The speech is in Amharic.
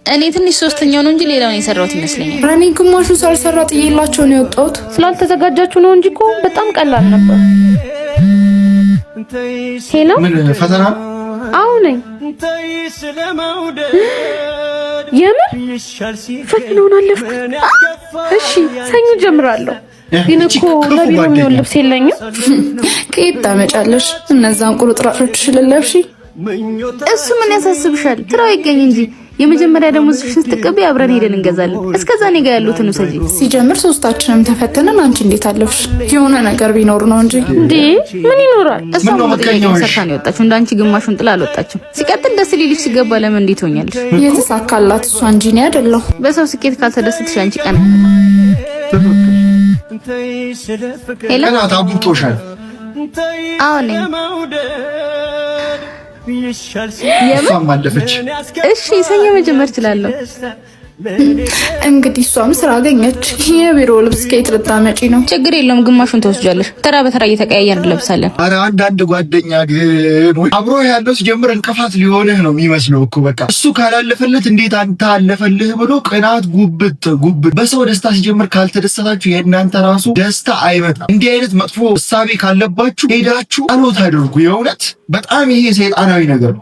እኔ ትንሽ ሶስተኛው ነው እንጂ ሌላውን የሰራሁት ይመስለኛል። እኔ ግማሹ ሳልሰራ ጥዬላቸው ነው የወጣሁት። ስላልተዘጋጃችሁ ነው እንጂ እኮ በጣም ቀላል ነበር። ሄሎ፣ ምን ፈተና? አዎ ነኝ። የምር ፈተናውን አለፍኩት። እሺ ሰኞ ጀምራለሁ። ግን እኮ ለቢሮ የሚሆን ልብስ የለኝም። ከየት ታመጫለሽ እነዛን ቁርጥራጮች ልለብሺ? እሱ ምን ያሳስብሻል? ስራው ይገኝ እንጂ የመጀመሪያ ደሞዝሽን ስትቀበይ አብረን ሄደን እንገዛለን። እስከዛ እኔ ጋር ያሉትን ውሰጂ። ሲጀምር ሶስታችንም ተፈተነን። አንቺ እንዴት አለፍሽ? የሆነ ነገር ቢኖር ነው እንጂ እንዴ ምን ይኖራል? እሷ መቀኛው ሰርታ ነው የወጣችው። እንዳንቺ ግማሹን ጥላ አልወጣችም። ሲቀጥል ደስ ሊልሽ ሲገባ ለምን እንዴት ሆኛለሽ? የተሳካላት እሷ እንጂ እኔ አይደለሁ። በሰው ስኬት ካልተደሰትሽ አንቺ ቀን ሄሎ፣ አቡቶሻል። አዎ ነኝ። እሷም አለፈች። እሺ ሰኞ መጀመር እችላለሁ። እንግዲህ እሷም ስራ አገኘች። የቢሮ ልብስ ከየት ልታመጪ ነው? ችግር የለውም፣ ግማሹን ተወስጃለሽ። ተራ በተራ እየተቀያየርን እንለብሳለን። አረ አንዳንድ ጓደኛ ግን አብሮ ያለው ሲጀምር እንቅፋት ሊሆንህ ነው የሚመስለው እኮ በቃ እሱ ካላለፈለት እንዴት አንተ አለፈልህ ብሎ ቅናት ጉብት። በሰው ደስታ ሲጀምር ካልተደሰታችሁ የእናንተ ራሱ ደስታ አይመጣም። እንዲህ አይነት መጥፎ እሳቤ ካለባችሁ ሄዳችሁ ጸሎት አድርጉ። የእውነት በጣም ይሄ ሰይጣናዊ ነገር ነው።